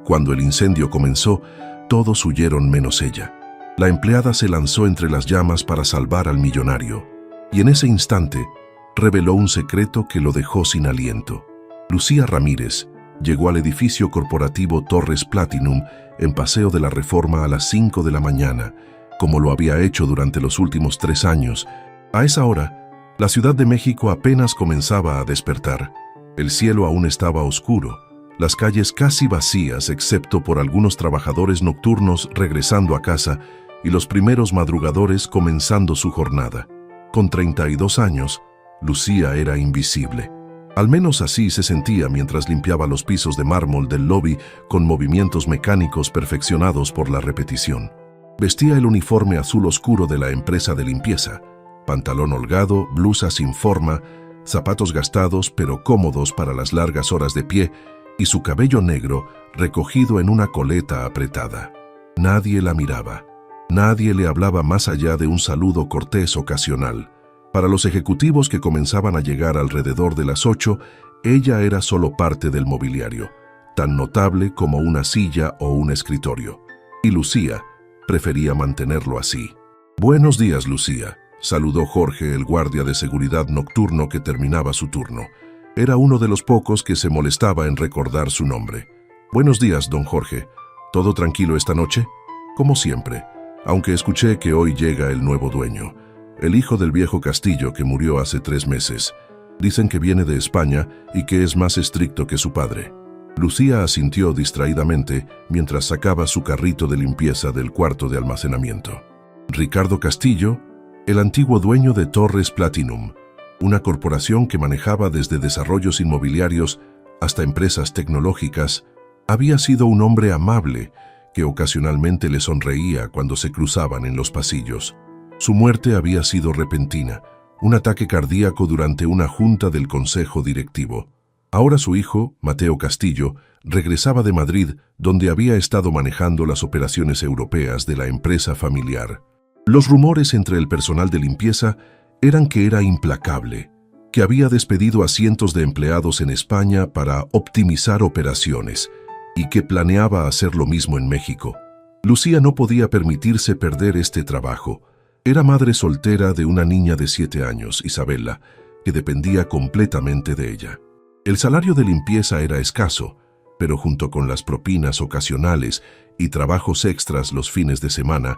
Cuando el incendio comenzó, todos huyeron menos ella. La empleada se lanzó entre las llamas para salvar al millonario, y en ese instante reveló un secreto que lo dejó sin aliento. Lucía Ramírez llegó al edificio corporativo Torres Platinum en Paseo de la Reforma a las 5 de la mañana, como lo había hecho durante los últimos 3 años. A esa hora, la Ciudad de México apenas comenzaba a despertar. El cielo aún estaba oscuro, las calles casi vacías excepto por algunos trabajadores nocturnos regresando a casa y los primeros madrugadores comenzando su jornada. Con 32 años, Lucía era invisible. Al menos así se sentía mientras limpiaba los pisos de mármol del lobby con movimientos mecánicos perfeccionados por la repetición. Vestía el uniforme azul oscuro de la empresa de limpieza, pantalón holgado, blusa sin forma, zapatos gastados pero cómodos para las largas horas de pie y su cabello negro recogido en una coleta apretada. Nadie la miraba. Nadie le hablaba más allá de un saludo cortés ocasional. Para los ejecutivos que comenzaban a llegar alrededor de las 8, ella era solo parte del mobiliario, tan notable como una silla o un escritorio. Y Lucía prefería mantenerlo así. «Buenos días, Lucía», saludó Jorge, el guardia de seguridad nocturno que terminaba su turno. Era uno de los pocos que se molestaba en recordar su nombre. «Buenos días, don Jorge. ¿Todo tranquilo esta noche?» «Como siempre, aunque escuché que hoy llega el nuevo dueño. El hijo del viejo Castillo que murió hace 3 meses. Dicen que viene de España y que es más estricto que su padre». Lucía asintió distraídamente mientras sacaba su carrito de limpieza del cuarto de almacenamiento. Ricardo Castillo, el antiguo dueño de Torres Platinum, una corporación que manejaba desde desarrollos inmobiliarios hasta empresas tecnológicas, había sido un hombre amable que ocasionalmente le sonreía cuando se cruzaban en los pasillos. Su muerte había sido repentina, un ataque cardíaco durante una junta del consejo directivo. Ahora su hijo, Mateo Castillo, regresaba de Madrid, donde había estado manejando las operaciones europeas de la empresa familiar. Los rumores entre el personal de limpieza eran que era implacable, que había despedido a cientos de empleados en España para optimizar operaciones y que planeaba hacer lo mismo en México. Lucía no podía permitirse perder este trabajo. Era madre soltera de una niña de 7 años, Isabela, que dependía completamente de ella. El salario de limpieza era escaso, pero junto con las propinas ocasionales y trabajos extras los fines de semana,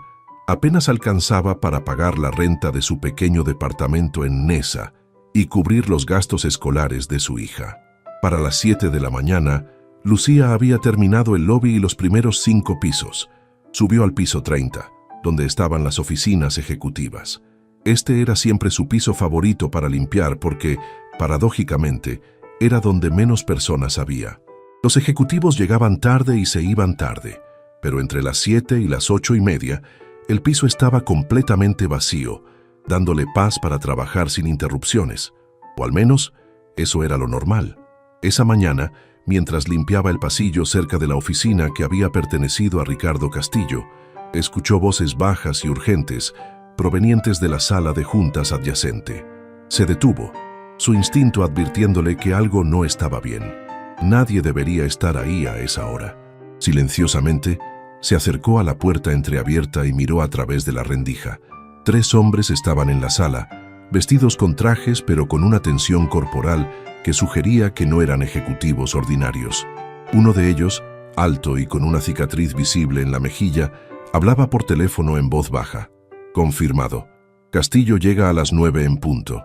apenas alcanzaba para pagar la renta de su pequeño departamento en Neza y cubrir los gastos escolares de su hija. Para las 7 de la mañana, Lucía había terminado el lobby y los primeros 5 pisos. Subió al piso 30, donde estaban las oficinas ejecutivas. Este era siempre su piso favorito para limpiar porque, paradójicamente, era donde menos personas había. Los ejecutivos llegaban tarde y se iban tarde, pero entre las 7 y las 8:30, el piso estaba completamente vacío, dándole paz para trabajar sin interrupciones, o al menos eso era lo normal. Esa mañana, mientras limpiaba el pasillo cerca de la oficina que había pertenecido a Ricardo Castillo, escuchó voces bajas y urgentes provenientes de la sala de juntas adyacente. Se detuvo, su instinto advirtiéndole que algo no estaba bien. Nadie debería estar ahí a esa hora. Silenciosamente, se acercó a la puerta entreabierta y miró a través de la rendija. 3 hombres estaban en la sala, vestidos con trajes pero con una tensión corporal que sugería que no eran ejecutivos ordinarios. Uno de ellos, alto y con una cicatriz visible en la mejilla, hablaba por teléfono en voz baja. «Confirmado. Castillo llega a las 9 en punto.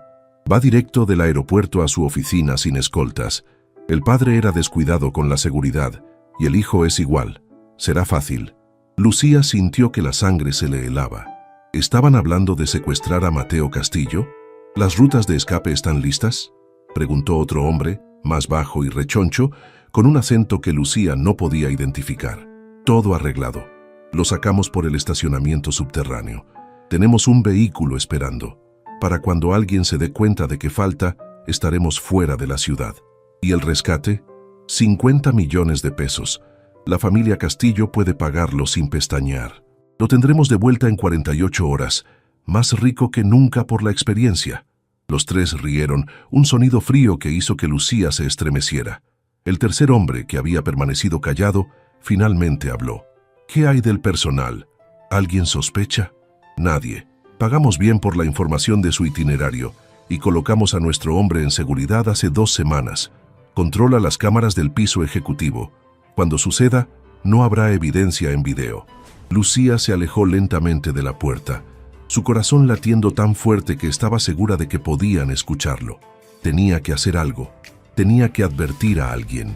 Va directo del aeropuerto a su oficina sin escoltas. El padre era descuidado con la seguridad y el hijo es igual. Será fácil». Lucía sintió que la sangre se le helaba. ¿Estaban hablando de secuestrar a Mateo Castillo? ¿Las rutas de escape están listas?, preguntó otro hombre, más bajo y rechoncho, con un acento que Lucía no podía identificar. «Todo arreglado. Lo sacamos por el estacionamiento subterráneo. Tenemos un vehículo esperando. Para cuando alguien se dé cuenta de que falta, estaremos fuera de la ciudad. ¿Y el rescate? 50 millones de pesos. La familia Castillo puede pagarlo sin pestañear. Lo tendremos de vuelta en 48 horas, más rico que nunca por la experiencia». Los 3 rieron, un sonido frío que hizo que Lucía se estremeciera. El tercer hombre, que había permanecido callado, Finalmente habló. ¿Qué hay del personal? ¿Alguien sospecha? Nadie. Pagamos bien por la información de su itinerario y colocamos a nuestro hombre en seguridad hace 2 semanas. Controla las cámaras del piso ejecutivo. Cuando suceda, no habrá evidencia en video. Lucía se alejó lentamente de la puerta, su corazón latiendo tan fuerte que estaba segura de que podían escucharlo. Tenía que hacer algo. Tenía que advertir a alguien.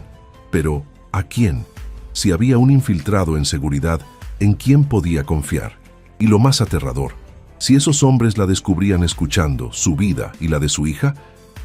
Pero, ¿a quién? Si había un infiltrado en seguridad, ¿en quién podía confiar? Y lo más aterrador, si esos hombres la descubrían escuchando, su vida y la de su hija,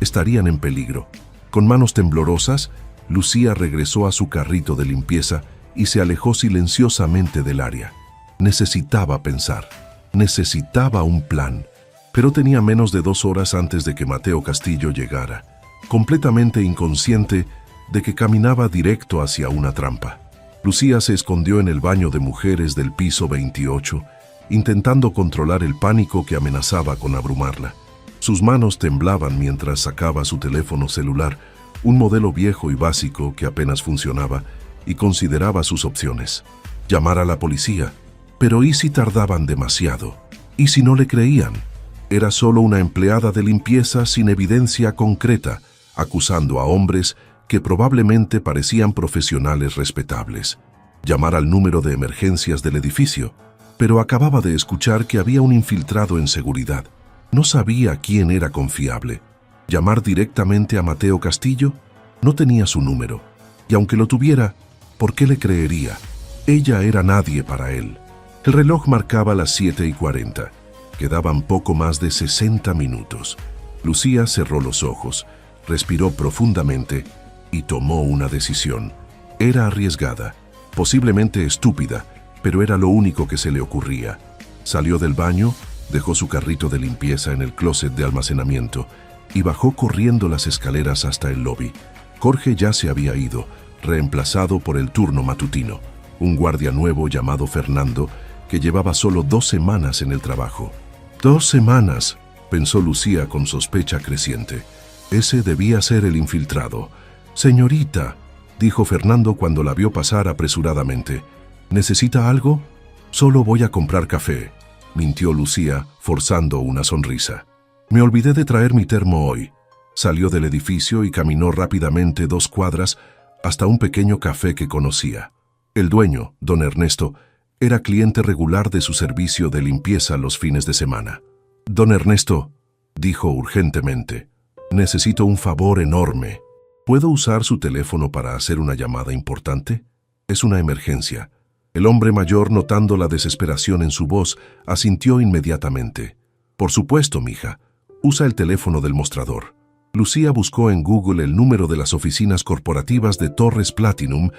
estarían en peligro. Con manos temblorosas, Lucía regresó a su carrito de limpieza y se alejó silenciosamente del área. Necesitaba pensar. Necesitaba un plan. Pero tenía menos de 2 horas antes de que Mateo Castillo llegara, completamente inconsciente de que caminaba directo hacia una trampa. Lucía se escondió en el baño de mujeres del piso 28, intentando controlar el pánico que amenazaba con abrumarla. Sus manos temblaban mientras sacaba su teléfono celular, un modelo viejo y básico que apenas funcionaba, y consideraba sus opciones. Llamar a la policía. Pero ¿y si tardaban demasiado? ¿Y si no le creían? Era solo una empleada de limpieza sin evidencia concreta, acusando a hombres que probablemente parecían profesionales respetables. Llamar al número de emergencias del edificio, pero acababa de escuchar que había un infiltrado en seguridad. No sabía quién era confiable. Llamar directamente a Mateo Castillo, no tenía su número. Y aunque lo tuviera, ¿por qué le creería? Ella era nadie para él. El reloj marcaba las 7:40. Quedaban poco más de 60 minutos. Lucía cerró los ojos, respiró profundamente y tomó una decisión. Era arriesgada, posiblemente estúpida, pero era lo único que se le ocurría. Salió del baño, dejó su carrito de limpieza en el closet de almacenamiento y bajó corriendo las escaleras hasta el lobby. Jorge ya se había ido, reemplazado por el turno matutino, un guardia nuevo llamado Fernando, que llevaba solo 2 semanas en el trabajo. 2 semanas, pensó Lucía con sospecha creciente. Ese debía ser el infiltrado. Señorita, dijo Fernando cuando la vio pasar apresuradamente. ¿Necesita algo? Solo voy a comprar café, mintió Lucía, forzando una sonrisa. Me olvidé de traer mi termo hoy. Salió del edificio y caminó rápidamente 2 cuadras hasta un pequeño café que conocía. El dueño, don Ernesto, era cliente regular de su servicio de limpieza los fines de semana. Don Ernesto, dijo urgentemente, necesito un favor enorme. ¿Puedo usar su teléfono para hacer una llamada importante? Es una emergencia. El hombre mayor, notando la desesperación en su voz, asintió inmediatamente. Por supuesto, mija. Usa el teléfono del mostrador. Lucía buscó en Google el número de las oficinas corporativas de Torres Platinum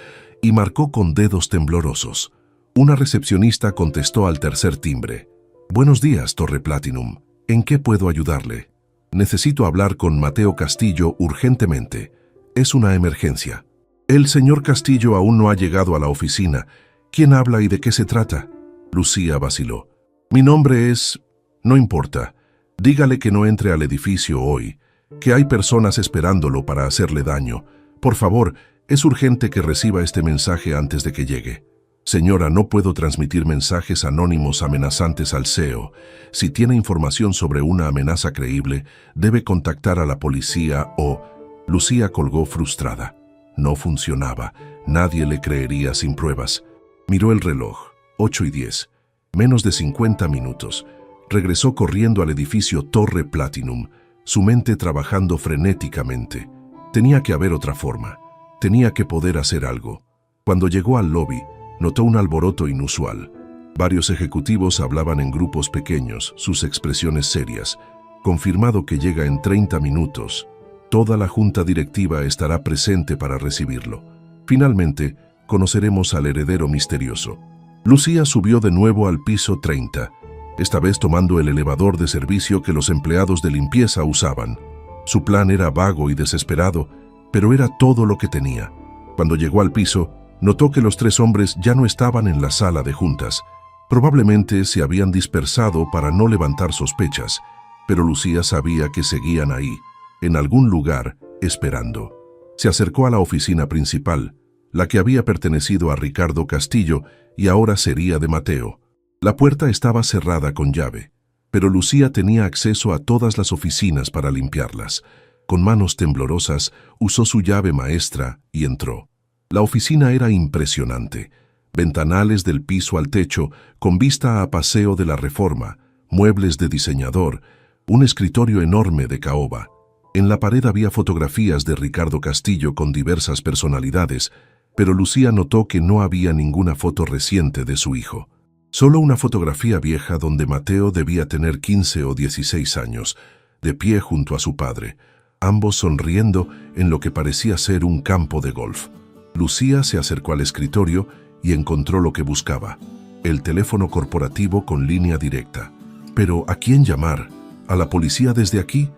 y marcó con dedos temblorosos. Una recepcionista contestó al tercer timbre. Buenos días, Torre Platinum. ¿En qué puedo ayudarle? Necesito hablar con Mateo Castillo urgentemente. Es una emergencia. El señor Castillo aún no ha llegado a la oficina. ¿Quién habla y de qué se trata? Lucía vaciló. Mi nombre es... No importa. Dígale que no entre al edificio hoy, que hay personas esperándolo para hacerle daño. Por favor, es urgente que reciba este mensaje antes de que llegue. Señora, no puedo transmitir mensajes anónimos amenazantes al CEO. Si tiene información sobre una amenaza creíble, debe contactar a la policía o... Lucía colgó frustrada. No funcionaba. Nadie le creería sin pruebas. Miró el reloj. 8:10. Menos de 50 minutos. Regresó corriendo al edificio Torre Platinum, su mente trabajando frenéticamente. Tenía que haber otra forma. Tenía que poder hacer algo. Cuando llegó al lobby, notó un alboroto inusual. Varios ejecutivos hablaban en grupos pequeños, sus expresiones serias. Confirmado que llega en 30 minutos. Toda la junta directiva estará presente para recibirlo. Finalmente, conoceremos al heredero misterioso. Lucía subió de nuevo al piso 30, esta vez tomando el elevador de servicio que los empleados de limpieza usaban. Su plan era vago y desesperado, pero era todo lo que tenía. Cuando llegó al piso, notó que los 3 hombres ya no estaban en la sala de juntas. Probablemente se habían dispersado para no levantar sospechas, pero Lucía sabía que seguían ahí, en algún lugar, esperando. Se acercó a la oficina principal. la que había pertenecido a Ricardo Castillo y ahora sería de Mateo. La puerta estaba cerrada con llave, pero Lucía tenía acceso a todas las oficinas para limpiarlas. Con manos temblorosas, usó su llave maestra y entró. La oficina era impresionante. Ventanales del piso al techo, con vista a Paseo de la Reforma, muebles de diseñador, un escritorio enorme de caoba. En la pared había fotografías de Ricardo Castillo con diversas personalidades, pero Lucía notó que no había ninguna foto reciente de su hijo. Solo una fotografía vieja donde Mateo debía tener 15 o 16 años, de pie junto a su padre, ambos sonriendo en lo que parecía ser un campo de golf. Lucía se acercó al escritorio y encontró lo que buscaba, el teléfono corporativo con línea directa. Pero ¿a quién llamar? ¿A la policía desde aquí?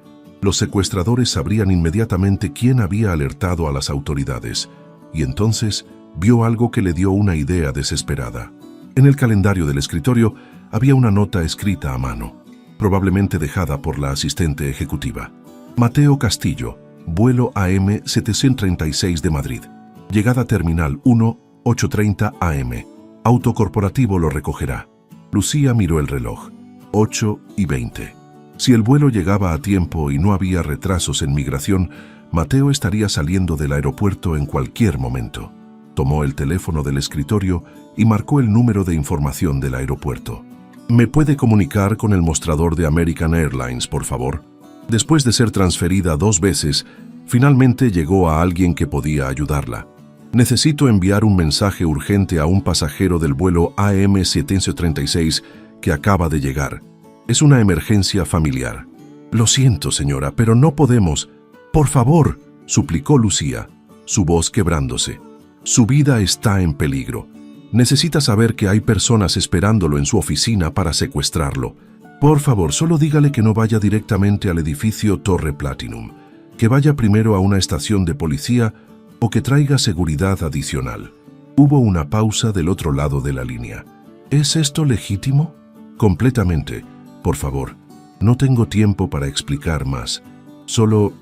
Los secuestradores sabrían inmediatamente quién había alertado a las autoridades, y entonces vio algo que le dio una idea desesperada. En el calendario del escritorio había una nota escrita a mano, probablemente dejada por la asistente ejecutiva. Mateo Castillo, vuelo AM 736 de Madrid. Llegada terminal 1, 8:30 AM. Auto corporativo lo recogerá. Lucía miró el reloj. 8:20. Si el vuelo llegaba a tiempo y no había retrasos en migración, Mateo estaría saliendo del aeropuerto en cualquier momento. Tomó el teléfono del escritorio y marcó el número de información del aeropuerto. ¿Me puede comunicar con el mostrador de American Airlines, por favor? Después de ser transferida 2 veces, finalmente llegó a alguien que podía ayudarla. Necesito enviar un mensaje urgente a un pasajero del vuelo AM 736 que acaba de llegar. Es una emergencia familiar. Lo siento, señora, pero no podemos. Por favor, suplicó Lucía, su voz quebrándose. Su vida está en peligro. Necesita saber que hay personas esperándolo en su oficina para secuestrarlo. Por favor, solo dígale que no vaya directamente al edificio Torre Platinum, que vaya primero a una estación de policía o que traiga seguridad adicional. Hubo una pausa del otro lado de la línea. ¿Es esto legítimo? Completamente. Por favor, no tengo tiempo para explicar más. Solo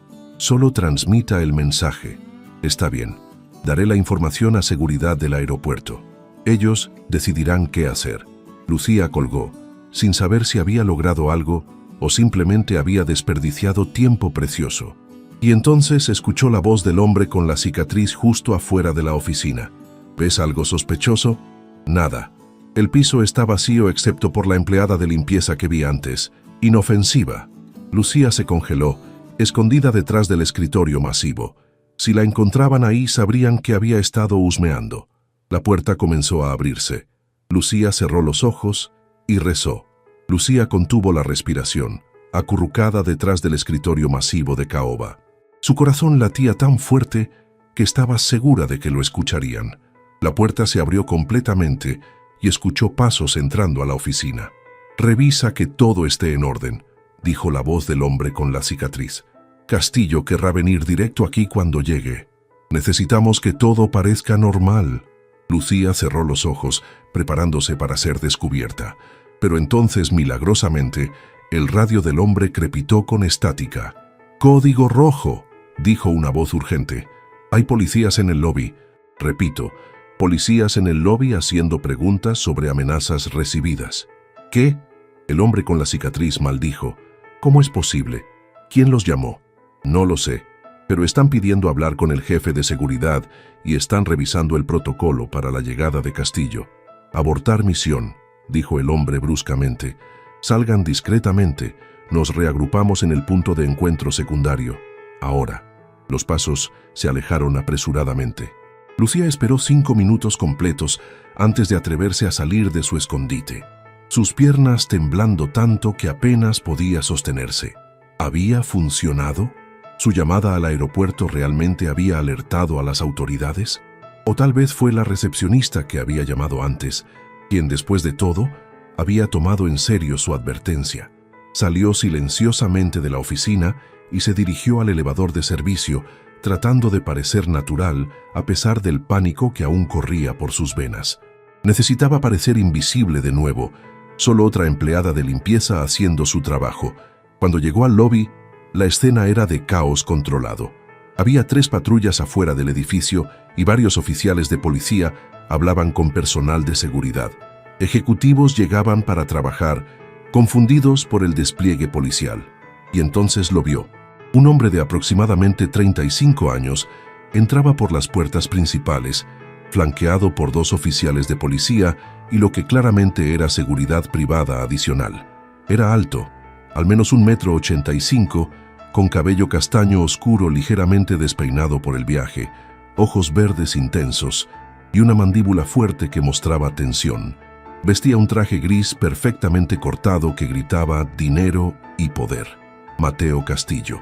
transmita el mensaje. Está bien. Daré la información a seguridad del aeropuerto. Ellos decidirán qué hacer. Lucía colgó, sin saber si había logrado algo o simplemente había desperdiciado tiempo precioso. Y entonces escuchó la voz del hombre con la cicatriz justo afuera de la oficina. ¿Ves algo sospechoso? Nada. El piso está vacío excepto por la empleada de limpieza que vi antes. Inofensiva. Lucía se congeló, escondida detrás del escritorio masivo. Si la encontraban ahí, sabrían que había estado husmeando. La puerta comenzó a abrirse. Lucía cerró los ojos y rezó. Lucía contuvo la respiración, acurrucada detrás del escritorio masivo de caoba. Su corazón latía tan fuerte que estaba segura de que lo escucharían. La puerta se abrió completamente y escuchó pasos entrando a la oficina. «Revisa que todo esté en orden», dijo la voz del hombre con la cicatriz. «Castillo querrá venir directo aquí cuando llegue. Necesitamos que todo parezca normal». Lucía cerró los ojos, preparándose para ser descubierta. Pero entonces, milagrosamente, el radio del hombre crepitó con estática. «Código rojo», dijo una voz urgente. «Hay policías en el lobby». Repito, policías en el lobby haciendo preguntas sobre amenazas recibidas. «¿Qué?», el hombre con la cicatriz maldijo. «¿Cómo es posible? ¿Quién los llamó?» «No lo sé, pero están pidiendo hablar con el jefe de seguridad y están revisando el protocolo para la llegada de Castillo». «Abortar misión», dijo el hombre bruscamente. «Salgan discretamente. Nos reagrupamos en el punto de encuentro secundario. Ahora». Los pasos se alejaron apresuradamente. Lucía esperó 5 minutos completos antes de atreverse a salir de su escondite, sus piernas temblando tanto que apenas podía sostenerse. ¿Había funcionado? ¿Su llamada al aeropuerto realmente había alertado a las autoridades? ¿O tal vez fue la recepcionista que había llamado antes, quien después de todo había tomado en serio su advertencia? Salió silenciosamente de la oficina y se dirigió al elevador de servicio, tratando de parecer natural a pesar del pánico que aún corría por sus venas. Necesitaba parecer invisible de nuevo, solo otra empleada de limpieza haciendo su trabajo. Cuando llegó al lobby, la escena era de caos controlado. Había 3 patrullas afuera del edificio y varios oficiales de policía hablaban con personal de seguridad. Ejecutivos llegaban para trabajar, confundidos por el despliegue policial. Y entonces lo vio. Un hombre de aproximadamente 35 años entraba por las puertas principales, flanqueado por 2 oficiales de policía y lo que claramente era seguridad privada adicional. Era alto, al menos 1,85 m, con cabello castaño oscuro ligeramente despeinado por el viaje, ojos verdes intensos y una mandíbula fuerte que mostraba tensión. Vestía un traje gris perfectamente cortado que gritaba dinero y poder. Mateo Castillo.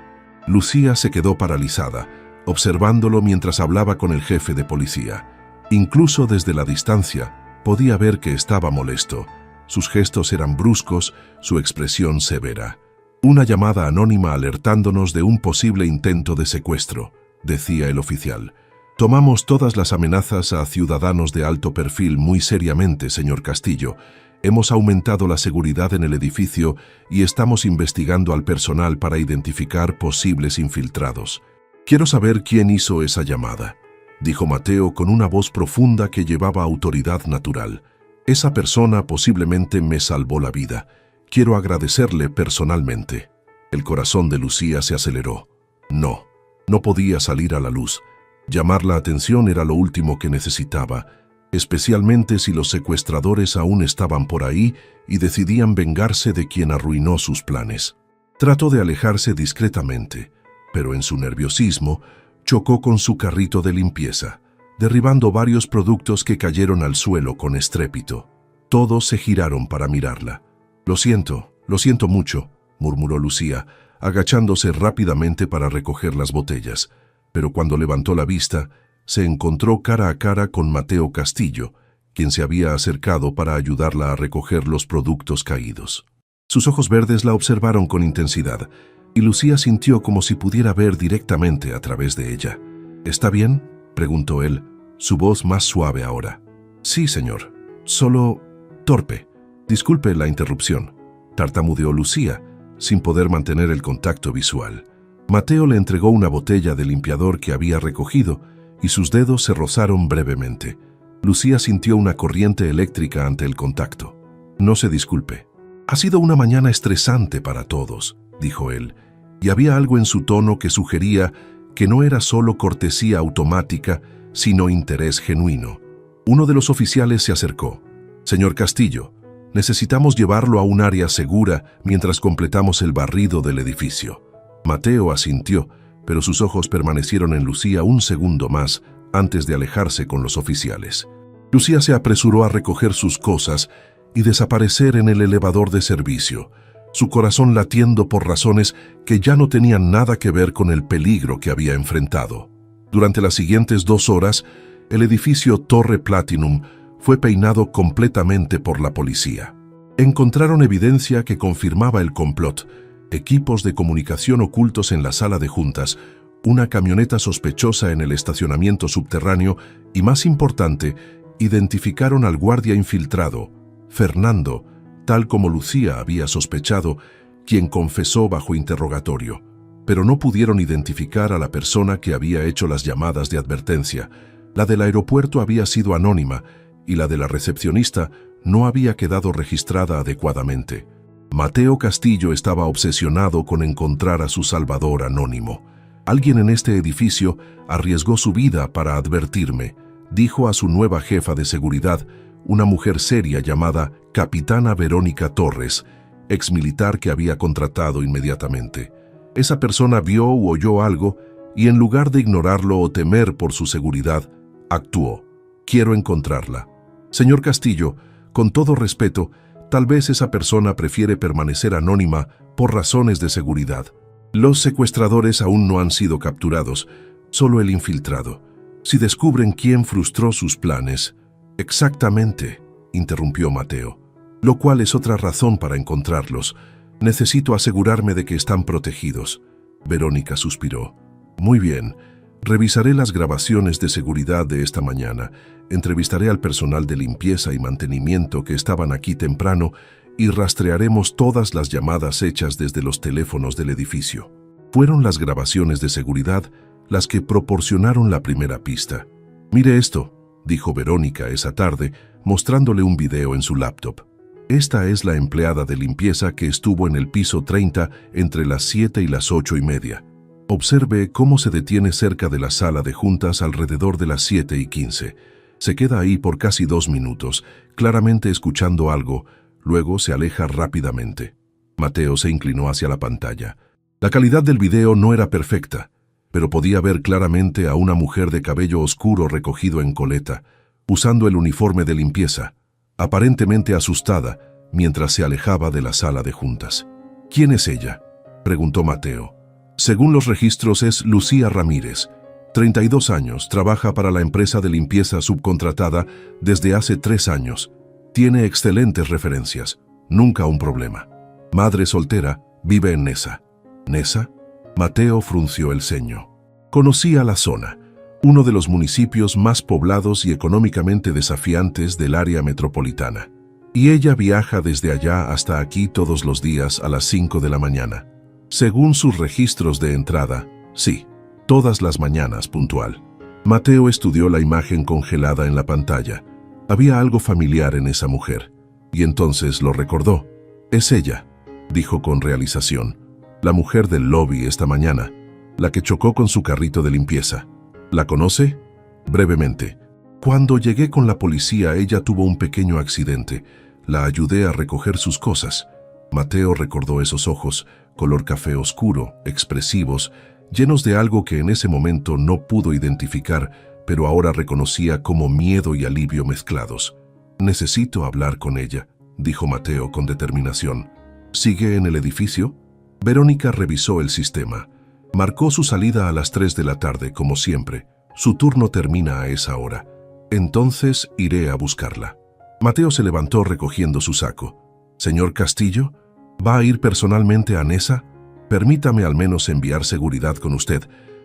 Lucía se quedó paralizada, observándolo mientras hablaba con el jefe de policía. Incluso desde la distancia, podía ver que estaba molesto. Sus gestos eran bruscos, su expresión severa. Una llamada anónima alertándonos de un posible intento de secuestro, decía el oficial. Tomamos todas las amenazas a ciudadanos de alto perfil muy seriamente, señor Castillo. Hemos aumentado la seguridad en el edificio y estamos investigando al personal para identificar posibles infiltrados. Quiero saber quién hizo esa llamada, dijo Mateo con una voz profunda que llevaba autoridad natural. Esa persona posiblemente me salvó la vida. Quiero agradecerle personalmente. El corazón de Lucía se aceleró. No podía salir a la luz. Llamar la atención era lo último que necesitaba, especialmente si los secuestradores aún estaban por ahí y decidían vengarse de quien arruinó sus planes. Trató de alejarse discretamente, pero en su nerviosismo chocó con su carrito de limpieza, derribando varios productos que cayeron al suelo con estrépito. Todos se giraron para mirarla. Lo siento mucho, murmuró Lucía, agachándose rápidamente para recoger las botellas, pero cuando levantó la vista, se encontró cara a cara con Mateo Castillo, quien se había acercado para ayudarla a recoger los productos caídos. Sus ojos verdes la observaron con intensidad, y Lucía sintió como si pudiera ver directamente a través de ella. ¿Está bien?, preguntó él, su voz más suave ahora. Sí, señor. Solo torpe. Disculpe la interrupción, tartamudeó Lucía, sin poder mantener el contacto visual. Mateo le entregó una botella de limpiador que había recogido y sus dedos se rozaron brevemente. Lucía sintió una corriente eléctrica ante el contacto. No se disculpe. Ha sido una mañana estresante para todos, dijo él, y había algo en su tono que sugería que no era solo cortesía automática, sino interés genuino. Uno de los oficiales se acercó. Señor Castillo, necesitamos llevarlo a un área segura mientras completamos el barrido del edificio. Mateo asintió, pero sus ojos permanecieron en Lucía un segundo más antes de alejarse con los oficiales. Lucía se apresuró a recoger sus cosas y desaparecer en el elevador de servicio, su corazón latiendo por razones que ya no tenían nada que ver con el peligro que había enfrentado. Durante las siguientes 2 horas, el edificio Torre Platinum fue peinado completamente por la policía. Encontraron evidencia que confirmaba el complot, equipos de comunicación ocultos en la sala de juntas, una camioneta sospechosa en el estacionamiento subterráneo y, más importante, identificaron al guardia infiltrado, Fernando, tal como Lucía había sospechado, quien confesó bajo interrogatorio. Pero no pudieron identificar a la persona que había hecho las llamadas de advertencia. La del aeropuerto había sido anónima y la de la recepcionista no había quedado registrada adecuadamente. Mateo Castillo estaba obsesionado con encontrar a su salvador anónimo. Alguien en este edificio arriesgó su vida para advertirme, dijo a su nueva jefa de seguridad, una mujer seria llamada Capitana Verónica Torres, exmilitar que había contratado inmediatamente. Esa persona vio u oyó algo y en lugar de ignorarlo o temer por su seguridad, actuó. Quiero encontrarla. Señor Castillo, con todo respeto, tal vez esa persona prefiere permanecer anónima por razones de seguridad. Los secuestradores aún no han sido capturados, solo el infiltrado. Si descubren quién frustró sus planes... Exactamente, interrumpió Mateo, lo cual es otra razón para encontrarlos. Necesito asegurarme de que están protegidos. Verónica suspiró. Muy bien, revisaré las grabaciones de seguridad de esta mañana, entrevistaré al personal de limpieza y mantenimiento que estaban aquí temprano y rastrearemos todas las llamadas hechas desde los teléfonos del edificio. Fueron las grabaciones de seguridad las que proporcionaron la primera pista. Mire esto, dijo Verónica esa tarde, mostrándole un video en su laptop. Esta es la empleada de limpieza que estuvo en el piso 30 entre las 7 y las 8:30. Observe cómo se detiene cerca de la sala de juntas alrededor de las 7:15. Se queda ahí por casi 2 minutos, claramente escuchando algo, luego se aleja rápidamente. Mateo se inclinó hacia la pantalla. La calidad del video no era perfecta, pero podía ver claramente a una mujer de cabello oscuro recogido en coleta, usando el uniforme de limpieza, aparentemente asustada, mientras se alejaba de la sala de juntas. ¿Quién es ella?, preguntó Mateo. Según los registros es Lucía Ramírez, 32 años, trabaja para la empresa de limpieza subcontratada desde hace 3 años. Tiene excelentes referencias, nunca un problema. Madre soltera, vive en Nesa. ¿Nesa? Mateo frunció el ceño. Conocía la zona, uno de los municipios más poblados y económicamente desafiantes del área metropolitana. Y ella viaja desde allá hasta aquí todos los días a las 5 de la mañana. Según sus registros de entrada, sí, todas las mañanas puntual. Mateo estudió la imagen congelada en la pantalla. Había algo familiar en esa mujer, y entonces lo recordó. Es ella, dijo con realización, la mujer del lobby esta mañana, la que chocó con su carrito de limpieza. ¿La conoce? Brevemente. Cuando llegué con la policía, ella tuvo un pequeño accidente. La ayudé a recoger sus cosas. Mateo recordó esos ojos, color café oscuro, expresivos, llenos de algo que en ese momento no pudo identificar, pero ahora reconocía como miedo y alivio mezclados. Necesito hablar con ella, dijo Mateo con determinación. ¿Sigue en el edificio? Verónica revisó el sistema. Marcó su salida a las 3 de la tarde, como siempre. Su turno termina a esa hora. Entonces iré a buscarla. Mateo se levantó recogiendo su saco. Señor Castillo, ¿va a ir personalmente a Nesa? Permítame al menos enviar seguridad con usted.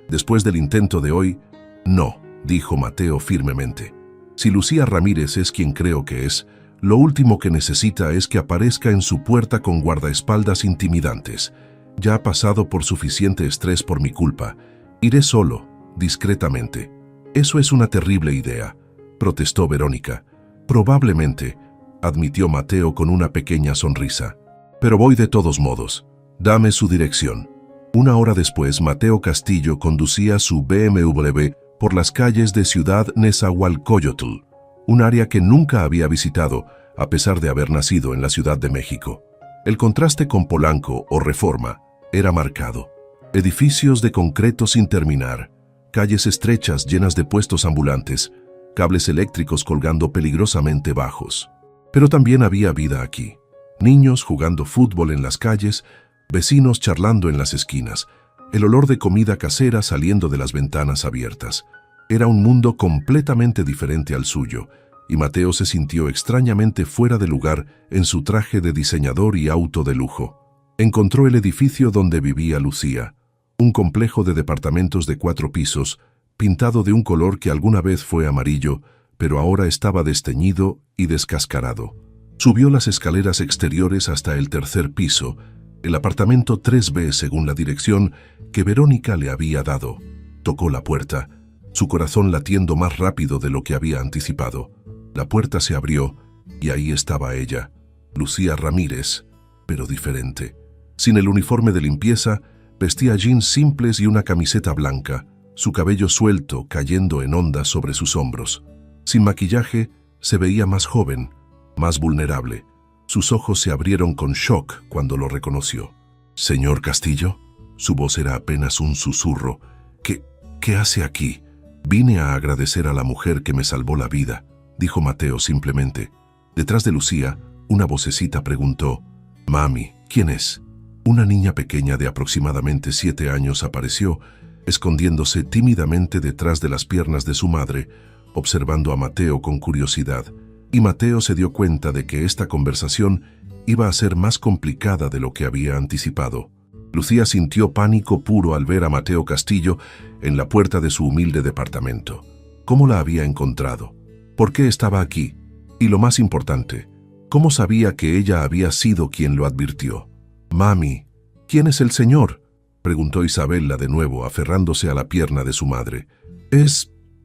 Después del intento de hoy, no, dijo Mateo firmemente. Si Lucía Ramírez es quien creo que es, lo último que necesita es que aparezca en su puerta con guardaespaldas intimidantes. Ya ha pasado por suficiente estrés por mi culpa. Iré solo, discretamente. Eso es una terrible idea, protestó Verónica. Probablemente, admitió Mateo con una pequeña sonrisa. Pero voy de todos modos. Dame su dirección. 1 hora después, Mateo Castillo conducía su BMW por las calles de Ciudad Nezahualcóyotl, un área que nunca había visitado, a pesar de haber nacido en la Ciudad de México. El contraste con Polanco o Reforma era marcado. Edificios de concreto sin terminar, calles estrechas llenas de puestos ambulantes, cables eléctricos colgando peligrosamente bajos. Pero también había vida aquí. Niños jugando fútbol en las calles, vecinos charlando en las esquinas, el olor de comida casera saliendo de las ventanas abiertas. Era un mundo completamente diferente al suyo, y Mateo se sintió extrañamente fuera de lugar en su traje de diseñador y auto de lujo. Encontró el edificio donde vivía Lucía, un complejo de departamentos de 4 pisos, pintado de un color que alguna vez fue amarillo, pero ahora estaba desteñido y descascarado. Subió las escaleras exteriores hasta el 3er piso, el apartamento 3B según la dirección que Verónica le había dado. Tocó la puerta, su corazón latiendo más rápido de lo que había anticipado. La puerta se abrió y ahí estaba ella, Lucía Ramírez, pero diferente. Sin el uniforme de limpieza, vestía jeans simples y una camiseta blanca, su cabello suelto cayendo en ondas sobre sus hombros. Sin maquillaje, se veía más joven, más vulnerable. Sus ojos se abrieron con shock cuando lo reconoció. «¿Señor Castillo?» Su voz era apenas un susurro. ¿Qué hace aquí? Vine a agradecer a la mujer que me salvó la vida, dijo Mateo simplemente. Detrás de Lucía, una vocecita preguntó, «Mami, ¿quién es?» Una niña pequeña de aproximadamente 7 años apareció, escondiéndose tímidamente detrás de las piernas de su madre, observando a Mateo con curiosidad. Y Mateo se dio cuenta de que esta conversación iba a ser más complicada de lo que había anticipado. Lucía sintió pánico puro al ver a Mateo Castillo en la puerta de su humilde departamento. ¿Cómo la había encontrado? ¿Por qué estaba aquí? Y lo más importante, ¿cómo sabía que ella había sido quien lo advirtió? «Mami, ¿quién es el señor?», preguntó Isabela de nuevo, aferrándose a la pierna de su madre.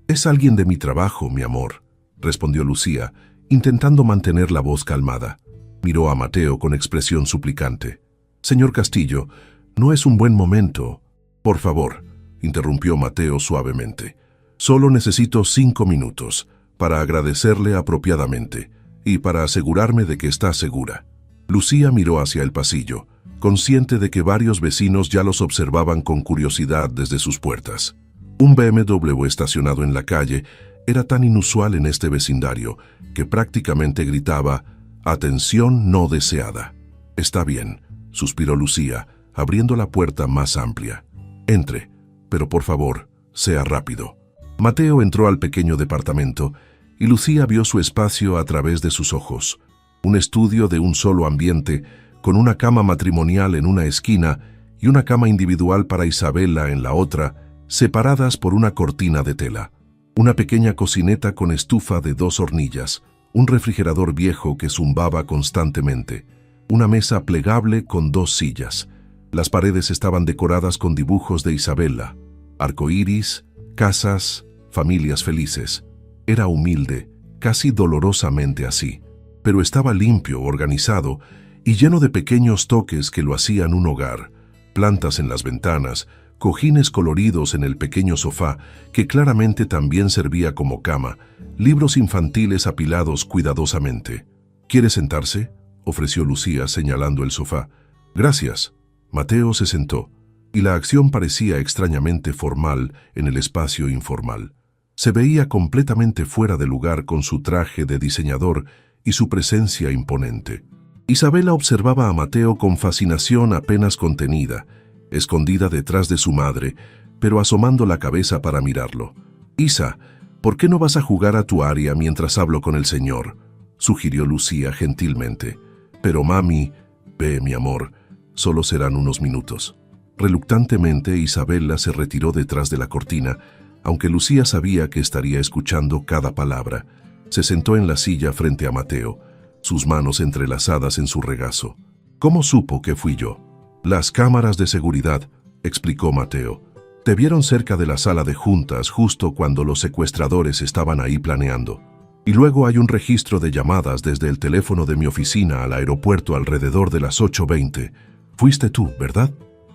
Es alguien de mi trabajo, mi amor, respondió Lucía, intentando mantener la voz calmada. Miró a Mateo con expresión suplicante. Señor Castillo, no es un buen momento. Por favor, interrumpió Mateo suavemente. Solo necesito 5 minutos para agradecerle apropiadamente y para asegurarme de que está segura. Lucía miró hacia el pasillo, consciente de que varios vecinos ya los observaban con curiosidad desde sus puertas. Un BMW estacionado en la calle era tan inusual en este vecindario que prácticamente gritaba: «Atención no deseada». «Está bien», suspiró Lucía, abriendo la puerta más amplia. «Entre, pero por favor, sea rápido». Mateo entró al pequeño departamento y Lucía vio su espacio a través de sus ojos. Un estudio de un solo ambiente, con una cama matrimonial en una esquina y una cama individual para Isabela en la otra, separadas por una cortina de tela. Una pequeña cocineta con estufa de 2 hornillas, un refrigerador viejo que zumbaba constantemente, una mesa plegable con 2 sillas. Las paredes estaban decoradas con dibujos de Isabela, arcoíris, casas, familias felices. Era humilde, casi dolorosamente así, pero estaba limpio, organizado y lleno de pequeños toques que lo hacían un hogar. Plantas en las ventanas, cojines coloridos en el pequeño sofá, que claramente también servía como cama, libros infantiles apilados cuidadosamente. «¿Quiere sentarse?», ofreció Lucía señalando el sofá. «Gracias». Mateo se sentó, y la acción parecía extrañamente formal en el espacio informal. Se veía completamente fuera de lugar con su traje de diseñador y su presencia imponente. Isabela observaba a Mateo con fascinación apenas contenida, escondida detrás de su madre, pero asomando la cabeza para mirarlo. «Isa, ¿por qué no vas a jugar a tu área mientras hablo con el señor?», sugirió Lucía gentilmente. «Pero mami, ve, mi amor, solo serán unos minutos». Reluctantemente, Isabela se retiró detrás de la cortina, aunque Lucía sabía que estaría escuchando cada palabra. Se sentó en la silla frente a Mateo, sus manos entrelazadas en su regazo. «¿Cómo supo que fui yo?». «Las cámaras de seguridad», explicó Mateo. «Te vieron cerca de la sala de juntas justo cuando los secuestradores estaban ahí planeando. Y luego hay un registro de llamadas desde el teléfono de mi oficina al aeropuerto alrededor de las 8:20. Fuiste tú, ¿verdad?».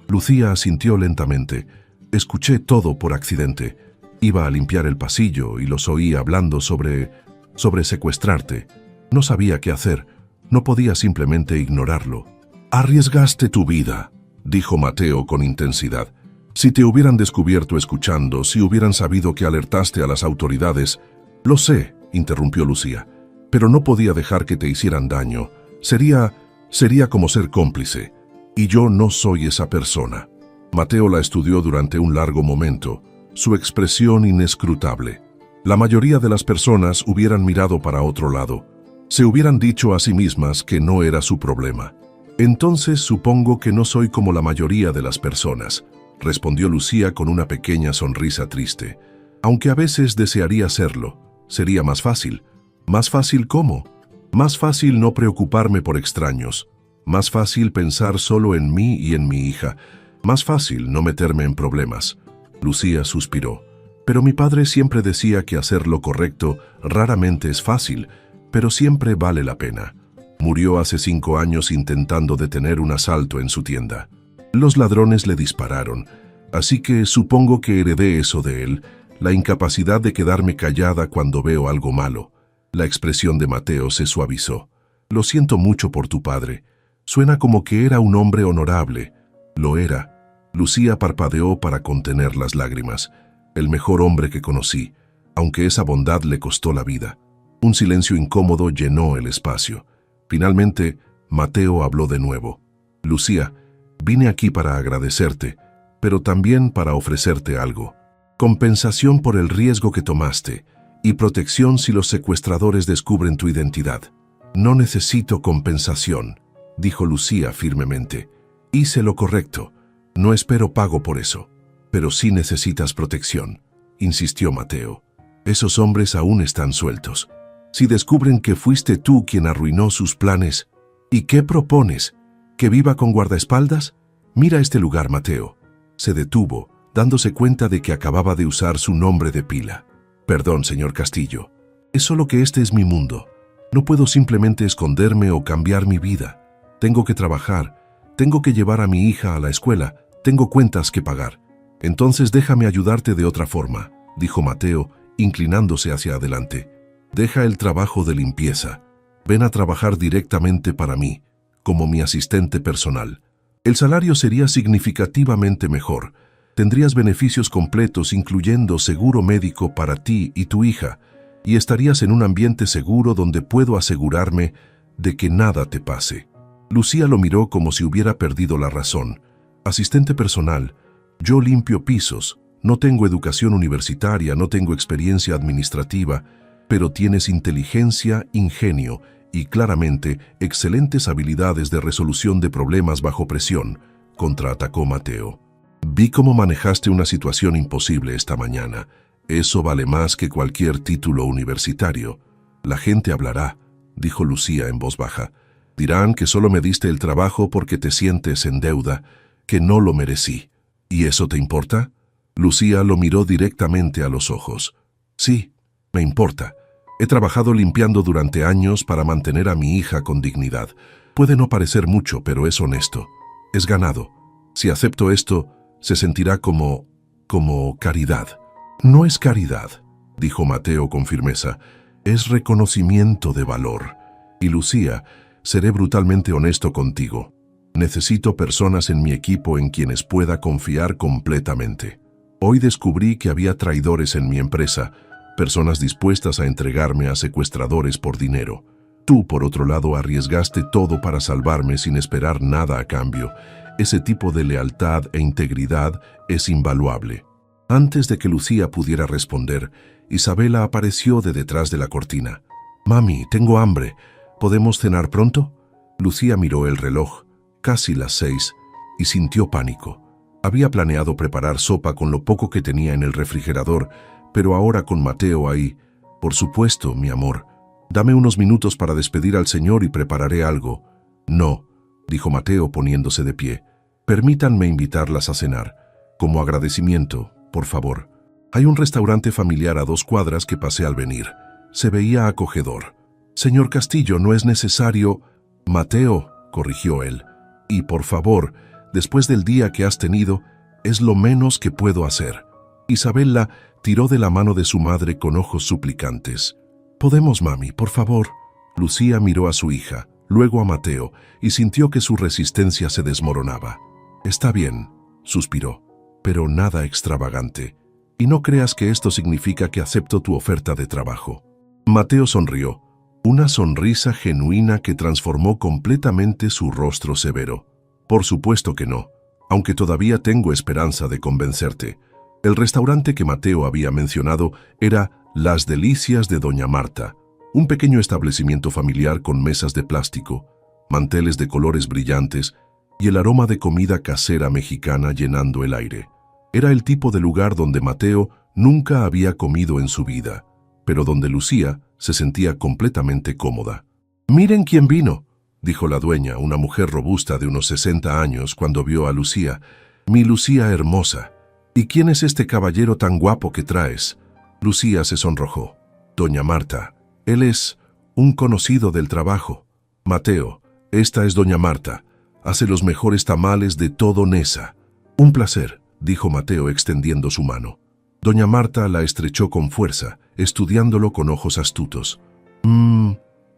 Lucía asintió lentamente. «Escuché todo por accidente. Iba a limpiar el pasillo y los oí hablando sobre secuestrarte. No sabía qué hacer. No podía simplemente ignorarlo». «Arriesgaste tu vida», dijo Mateo con intensidad. «Si te hubieran descubierto escuchando, si hubieran sabido que alertaste a las autoridades». «Lo sé», interrumpió Lucía, «pero no podía dejar que te hicieran daño. Sería como ser cómplice. Y yo no soy esa persona». Mateo la estudió durante un largo momento, su expresión inescrutable. La mayoría de las personas hubieran mirado para otro lado. Se hubieran dicho a sí mismas que no era su problema. «Entonces supongo que no soy como la mayoría de las personas», respondió Lucía con una pequeña sonrisa triste. «Aunque a veces desearía serlo. Sería más fácil». «¿Más fácil cómo?». «Más fácil no preocuparme por extraños. Más fácil pensar solo en mí y en mi hija. Más fácil no meterme en problemas». Lucía suspiró. «Pero mi padre siempre decía que hacer lo correcto raramente es fácil, pero siempre vale la pena. Murió hace 5 años intentando detener un asalto en su tienda. Los ladrones le dispararon, así que supongo que heredé eso de él, la incapacidad de quedarme callada cuando veo algo malo». La expresión de Mateo se suavizó. «Lo siento mucho por tu padre. Suena como que era un hombre honorable». «Lo era». Lucía parpadeó para contener las lágrimas. «El mejor hombre que conocí, aunque esa bondad le costó la vida». Un silencio incómodo llenó el espacio. Finalmente, Mateo habló de nuevo. «Lucía, vine aquí para agradecerte, pero también para ofrecerte algo. Compensación por el riesgo que tomaste y protección si los secuestradores descubren tu identidad». «No necesito compensación», dijo Lucía firmemente. «Hice lo correcto. No espero pago por eso». «Pero sí necesitas protección», insistió Mateo. «Esos hombres aún están sueltos. Si descubren que fuiste tú quien arruinó sus planes, ¿y qué propones? ¿Que viva con guardaespaldas? Mira este lugar, Mateo». Se detuvo, dándose cuenta de que acababa de usar su nombre de pila. Perdón, señor Castillo. Es solo que este es mi mundo. No puedo simplemente esconderme o cambiar mi vida. Tengo que trabajar, tengo que llevar a mi hija a la escuela, tengo cuentas que pagar. Entonces déjame ayudarte de otra forma, dijo Mateo, inclinándose hacia adelante. Deja el trabajo de limpieza. Ven a trabajar directamente para mí, como mi asistente personal. El salario sería significativamente mejor. Tendrías beneficios completos, incluyendo seguro médico para ti y tu hija, y estarías en un ambiente seguro donde puedo asegurarme de que nada te pase. Lucía lo miró como si hubiera perdido la razón. Asistente personal, yo limpio pisos, no tengo educación universitaria, no tengo experiencia administrativa, pero tienes inteligencia, ingenio y claramente excelentes habilidades de resolución de problemas bajo presión, contraatacó Mateo. Vi cómo manejaste una situación imposible esta mañana. Eso vale más que cualquier título universitario. La gente hablará, dijo Lucía en voz baja. Dirán que solo me diste el trabajo porque te sientes en deuda, que no lo merecí. ¿Y eso te importa? Lucía lo miró directamente a los ojos. Sí, me importa. He trabajado limpiando durante años para mantener a mi hija con dignidad. Puede no parecer mucho, pero es honesto. Es ganado. Si acepto esto, se sentirá como caridad. No es caridad, dijo Mateo con firmeza. Es reconocimiento de valor. Y Lucía, seré brutalmente honesto contigo. Necesito personas en mi equipo en quienes pueda confiar completamente. Hoy descubrí que había traidores en mi empresa, personas dispuestas a entregarme a secuestradores por dinero. Tú, por otro lado, arriesgaste todo para salvarme sin esperar nada a cambio. Ese tipo de lealtad e integridad es invaluable. Antes de que Lucía pudiera responder, Isabela apareció de detrás de la cortina. «Mami, tengo hambre. ¿Podemos cenar pronto?» Lucía miró el reloj, casi las 6, y sintió pánico. Había planeado preparar sopa con lo poco que tenía en el refrigerador, pero ahora con Mateo ahí. «Por supuesto, mi amor. Dame unos minutos para despedir al señor y prepararé algo». «No», dijo Mateo poniéndose de pie. «Permítanme invitarlas a cenar. Como agradecimiento, por favor. Hay un restaurante familiar a 2 cuadras que pasé al venir. Se veía acogedor». «Señor Castillo, no es necesario...» «Mateo», corrigió él. «Y por favor, después del día que has tenido, es lo menos que puedo hacer». Isabela tiró de la mano de su madre con ojos suplicantes. «Podemos, mami, por favor». Lucía miró a su hija, luego a Mateo, y sintió que su resistencia se desmoronaba. «Está bien», suspiró, «pero nada extravagante. Y no creas que esto significa que acepto tu oferta de trabajo». Mateo sonrió, una sonrisa genuina que transformó completamente su rostro severo. «Por supuesto que no, aunque todavía tengo esperanza de convencerte». El restaurante que Mateo había mencionado era Las Delicias de Doña Marta, un pequeño establecimiento familiar con mesas de plástico, manteles de colores brillantes y el aroma de comida casera mexicana llenando el aire. Era el tipo de lugar donde Mateo nunca había comido en su vida, pero donde Lucía se sentía completamente cómoda. «Miren quién vino», dijo la dueña, una mujer robusta de unos 60 años, cuando vio a Lucía. «Mi Lucía hermosa. ¿Y quién es este caballero tan guapo que traes?» Lucía se sonrojó. «Doña Marta, él es un conocido del trabajo». «Mateo, esta es Doña Marta. Hace los mejores tamales de todo Nesa». «Un placer», dijo Mateo extendiendo su mano. Doña Marta la estrechó con fuerza, estudiándolo con ojos astutos.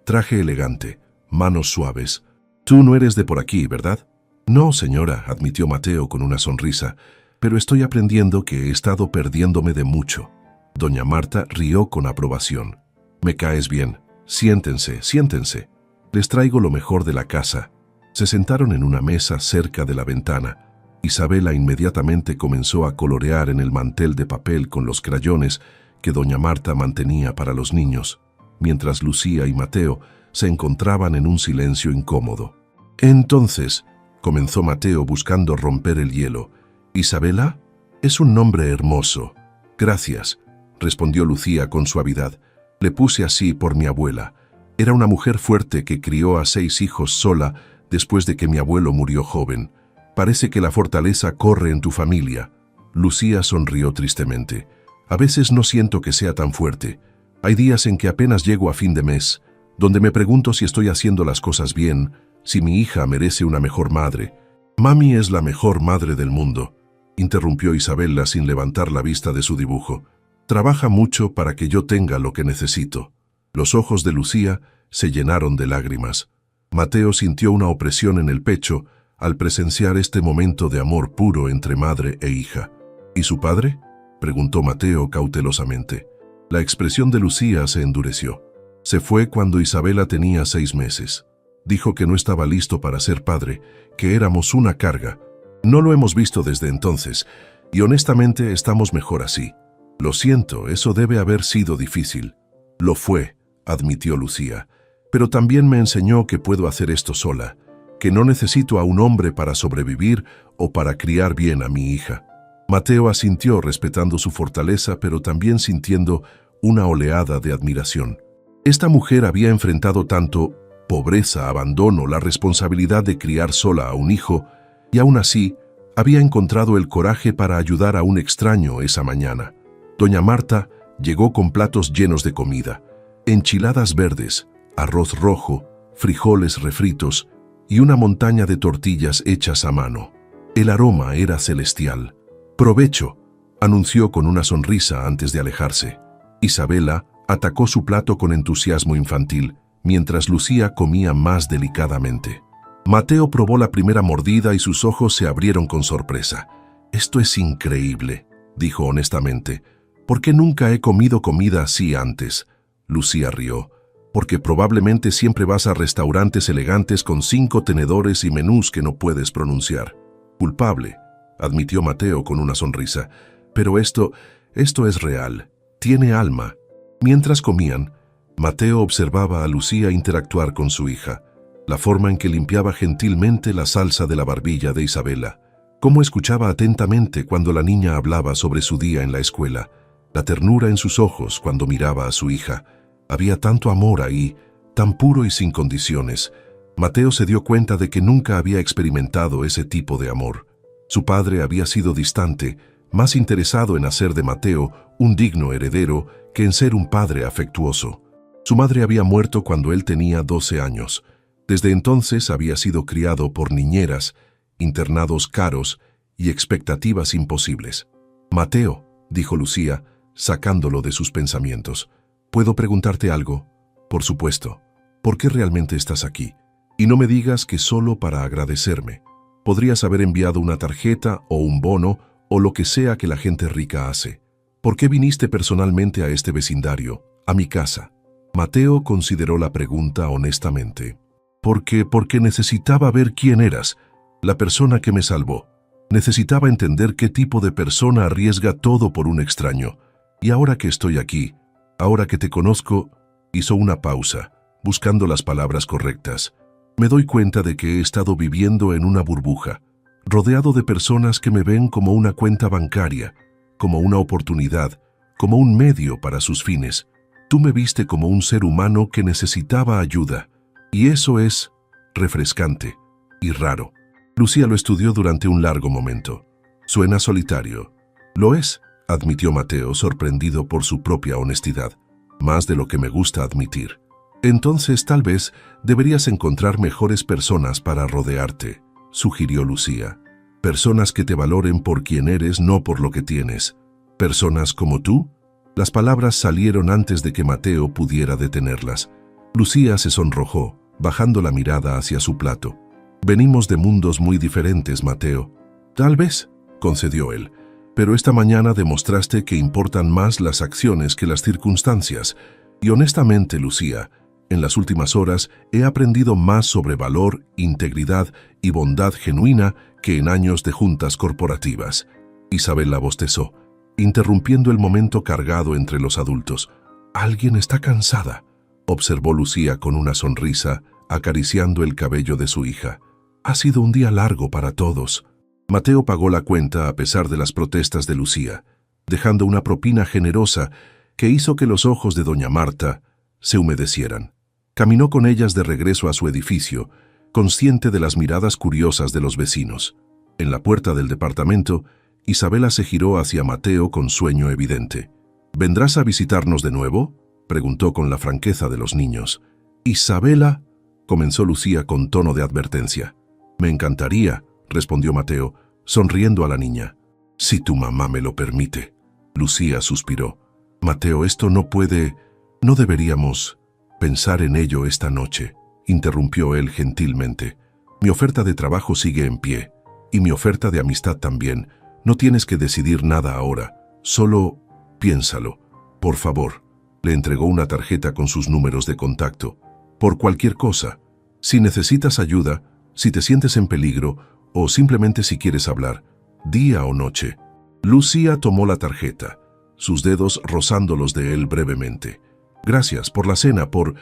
Traje elegante, manos suaves. Tú no eres de por aquí, ¿verdad?» «No, señora», admitió Mateo con una sonrisa, «pero estoy aprendiendo que he estado perdiéndome de mucho». Doña Marta rió con aprobación. «Me caes bien. Siéntense, siéntense. Les traigo lo mejor de la casa». Se sentaron en una mesa cerca de la ventana. Isabela inmediatamente comenzó a colorear en el mantel de papel con los crayones que Doña Marta mantenía para los niños, mientras Lucía y Mateo se encontraban en un silencio incómodo. «Entonces», comenzó Mateo buscando romper el hielo, «¿Isabela? Es un nombre hermoso». «Gracias», respondió Lucía con suavidad. «Le puse así por mi abuela. Era una mujer fuerte que crió a 6 hijos sola después de que mi abuelo murió joven. Parece que la fortaleza corre en tu familia». Lucía sonrió tristemente. A veces no siento que sea tan fuerte. Hay días en que apenas llego a fin de mes, donde me pregunto si estoy haciendo las cosas bien, si mi hija merece una mejor madre. Mami es la mejor madre del mundo, interrumpió Isabela sin levantar la vista de su dibujo. Trabaja mucho para que yo tenga lo que necesito. Los ojos de Lucía se llenaron de lágrimas. Mateo sintió una opresión en el pecho al presenciar este momento de amor puro entre madre e hija. ¿Y su padre?, preguntó Mateo cautelosamente. La expresión de Lucía se endureció. Se fue cuando Isabela tenía 6 meses. Dijo que no estaba listo para ser padre, que éramos una carga. No lo hemos visto desde entonces, y honestamente estamos mejor así. Lo siento, eso debe haber sido difícil. Lo fue, admitió Lucía, pero también me enseñó que puedo hacer esto sola, que no necesito a un hombre para sobrevivir o para criar bien a mi hija. Mateo asintió respetando su fortaleza, pero también sintiendo una oleada de admiración. Esta mujer había enfrentado tanto pobreza, abandono, la responsabilidad de criar sola a un hijo, y aún así había encontrado el coraje para ayudar a un extraño esa mañana. Doña Marta llegó con platos llenos de comida, enchiladas verdes, arroz rojo, frijoles refritos y una montaña de tortillas hechas a mano. El aroma era celestial. «Provecho», anunció con una sonrisa antes de alejarse. Isabela atacó su plato con entusiasmo infantil, mientras Lucía comía más delicadamente. Mateo probó la primera mordida y sus ojos se abrieron con sorpresa. «Esto es increíble», dijo honestamente. «¿Por qué nunca he comido comida así antes?». Lucía rió. «Porque probablemente siempre vas a restaurantes elegantes con 5 tenedores y menús que no puedes pronunciar». «Culpable», admitió Mateo con una sonrisa. «Pero esto es real. Tiene alma». Mientras comían, Mateo observaba a Lucía interactuar con su hija, la forma en que limpiaba gentilmente la salsa de la barbilla de Isabela, cómo escuchaba atentamente cuando la niña hablaba sobre su día en la escuela, la ternura en sus ojos cuando miraba a su hija. Había tanto amor ahí, tan puro y sin condiciones. Mateo se dio cuenta de que nunca había experimentado ese tipo de amor. Su padre había sido distante, más interesado en hacer de Mateo un digno heredero que en ser un padre afectuoso. Su madre había muerto cuando él tenía 12 años. Desde entonces había sido criado por niñeras, internados caros y expectativas imposibles. «Mateo», dijo Lucía, sacándolo de sus pensamientos, «¿puedo preguntarte algo?». «Por supuesto. ¿Por qué realmente estás aquí? Y no me digas que solo para agradecerme. Podrías haber enviado una tarjeta o un bono o lo que sea que la gente rica hace. ¿Por qué viniste personalmente a este vecindario, a mi casa?». Mateo consideró la pregunta honestamente. Porque necesitaba ver quién eras, la persona que me salvó. Necesitaba entender qué tipo de persona arriesga todo por un extraño. Y ahora que estoy aquí, ahora que te conozco», hizo una pausa, buscando las palabras correctas. «Me doy cuenta de que he estado viviendo en una burbuja, rodeado de personas que me ven como una cuenta bancaria, como una oportunidad, como un medio para sus fines. Tú me viste como un ser humano que necesitaba ayuda, y eso es refrescante y raro». Lucía lo estudió durante un largo momento. «Suena solitario». «Lo es», admitió Mateo, sorprendido por su propia honestidad. «Más de lo que me gusta admitir». «Entonces tal vez deberías encontrar mejores personas para rodearte», sugirió Lucía. «Personas que te valoren por quien eres, no por lo que tienes. ¿Personas como tú?». Las palabras salieron antes de que Mateo pudiera detenerlas. Lucía se sonrojó, bajando la mirada hacia su plato. «Venimos de mundos muy diferentes, Mateo». «Tal vez», concedió él, «pero esta mañana demostraste que importan más las acciones que las circunstancias. Y honestamente, Lucía, en las últimas horas he aprendido más sobre valor, integridad y bondad genuina que en años de juntas corporativas». Isabela bostezó, interrumpiendo el momento cargado entre los adultos. «Alguien está cansada», observó Lucía con una sonrisa, acariciando el cabello de su hija. «Ha sido un día largo para todos». Mateo pagó la cuenta a pesar de las protestas de Lucía, dejando una propina generosa que hizo que los ojos de doña Marta se humedecieran. Caminó con ellas de regreso a su edificio, consciente de las miradas curiosas de los vecinos. En la puerta del departamento, Isabela se giró hacia Mateo con sueño evidente. ¿Vendrás a visitarnos de nuevo?, preguntó con la franqueza de los niños. «Isabela», comenzó Lucía con tono de advertencia. «Me encantaría», respondió Mateo, sonriendo a la niña. «Si tu mamá me lo permite». Lucía suspiró. «Mateo, esto no puede... No deberíamos pensar en ello esta noche», interrumpió él gentilmente. «Mi oferta de trabajo sigue en pie, y mi oferta de amistad también. No tienes que decidir nada ahora, solo piénsalo. Por favor». Le entregó una tarjeta con sus números de contacto. «Por cualquier cosa. Si necesitas ayuda, si te sientes en peligro, o simplemente si quieres hablar, día o noche». Lucía tomó la tarjeta, sus dedos rozando los de él brevemente. «Gracias por la cena, por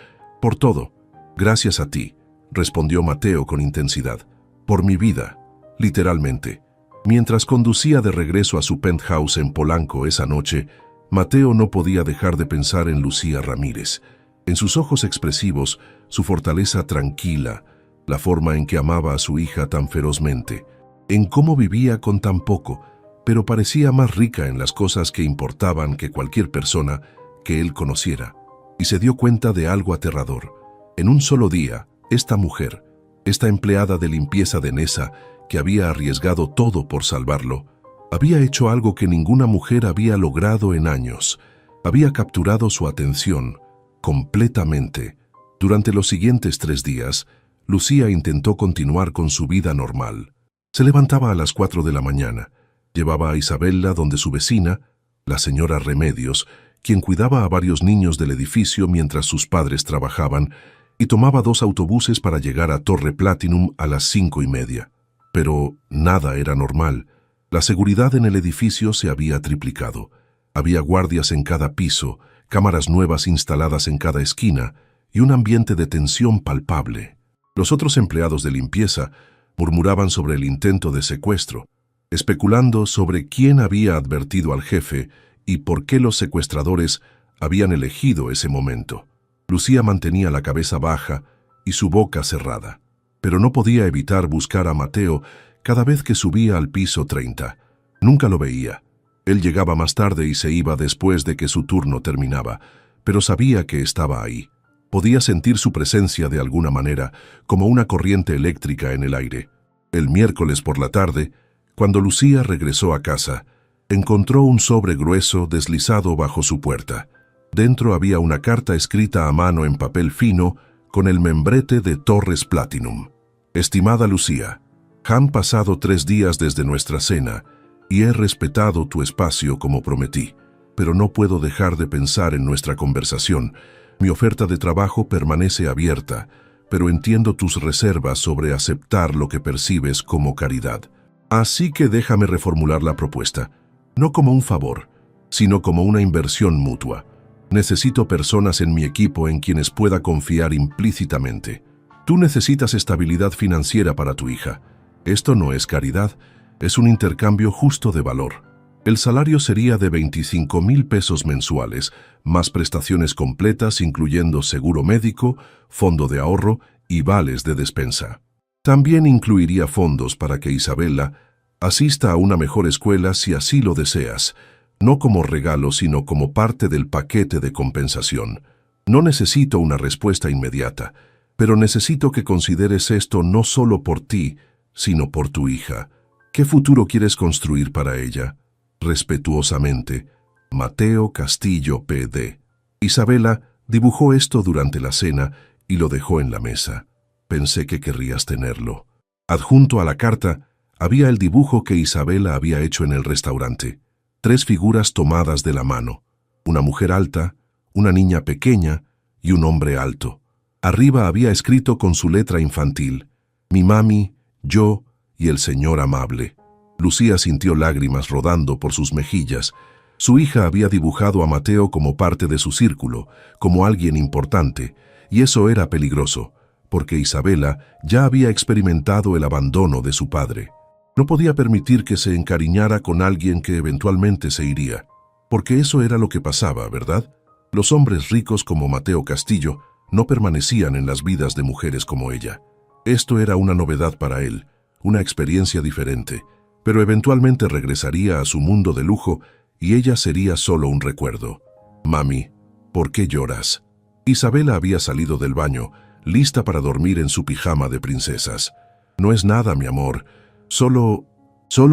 todo. Gracias a ti», respondió Mateo con intensidad. «Por mi vida, literalmente». Mientras conducía de regreso a su penthouse en Polanco esa noche, Mateo no podía dejar de pensar en Lucía Ramírez, en sus ojos expresivos, su fortaleza tranquila, la forma en que amaba a su hija tan ferozmente, en cómo vivía con tan poco, pero parecía más rica en las cosas que importaban que cualquier persona que él conociera. Y se dio cuenta de algo aterrador. En un solo día, esta mujer, esta empleada de limpieza de Nesa, que había arriesgado todo por salvarlo, había hecho algo que ninguna mujer había logrado en años. Había capturado su atención completamente. Durante los siguientes 3 días, Lucía intentó continuar con su vida normal. Se levantaba a las 4 de la mañana, llevaba a Isabela donde su vecina, la señora Remedios, quien cuidaba a varios niños del edificio mientras sus padres trabajaban, y tomaba 2 autobuses para llegar a Torre Platinum a las 5:30. Pero nada era normal. La seguridad en el edificio se había triplicado. Había guardias en cada piso, cámaras nuevas instaladas en cada esquina y un ambiente de tensión palpable. Los otros empleados de limpieza murmuraban sobre el intento de secuestro, especulando sobre quién había advertido al jefe y por qué los secuestradores habían elegido ese momento. Lucía mantenía la cabeza baja y su boca cerrada, pero no podía evitar buscar a Mateo cada vez que subía al piso 30. Nunca lo veía. Él llegaba más tarde y se iba después de que su turno terminaba, pero sabía que estaba ahí. Podía sentir su presencia de alguna manera, como una corriente eléctrica en el aire. El miércoles por la tarde, cuando Lucía regresó a casa, encontró un sobre grueso deslizado bajo su puerta. Dentro había una carta escrita a mano en papel fino con el membrete de Torres Platinum. «Estimada Lucía, han pasado 3 días desde nuestra cena y he respetado tu espacio como prometí, pero no puedo dejar de pensar en nuestra conversación. Mi oferta de trabajo permanece abierta, pero entiendo tus reservas sobre aceptar lo que percibes como caridad. Así que déjame reformular la propuesta, no como un favor, sino como una inversión mutua. Necesito personas en mi equipo en quienes pueda confiar implícitamente. Tú necesitas estabilidad financiera para tu hija. Esto no es caridad, es un intercambio justo de valor. El salario sería de 25,000 pesos mensuales, más prestaciones completas incluyendo seguro médico, fondo de ahorro y vales de despensa. También incluiría fondos para que Isabela asista a una mejor escuela si así lo deseas, no como regalo sino como parte del paquete de compensación. No necesito una respuesta inmediata, pero necesito que consideres esto no solo por ti, sino por tu hija. ¿Qué futuro quieres construir para ella? Respetuosamente, Mateo Castillo, P.D. Isabela dibujó esto durante la cena y lo dejó en la mesa. Pensé que querrías tenerlo. Adjunto a la carta había el dibujo que Isabela había hecho en el restaurante. 3 figuras tomadas de la mano. Una mujer alta, una niña pequeña y un hombre alto. Arriba había escrito con su letra infantil: mi mami, yo y el Señor amable. Lucía sintió lágrimas rodando por sus mejillas. Su hija había dibujado a Mateo como parte de su círculo, como alguien importante, y eso era peligroso, porque Isabela ya había experimentado el abandono de su padre. No podía permitir que se encariñara con alguien que eventualmente se iría, porque eso era lo que pasaba, ¿verdad? Los hombres ricos como Mateo Castillo no permanecían en las vidas de mujeres como ella. Esto era una novedad para él, una experiencia diferente, pero eventualmente regresaría a su mundo de lujo y ella sería solo un recuerdo. «Mami, ¿por qué lloras?» Isabela había salido del baño, lista para dormir en su pijama de princesas. «No es nada, mi amor. Solo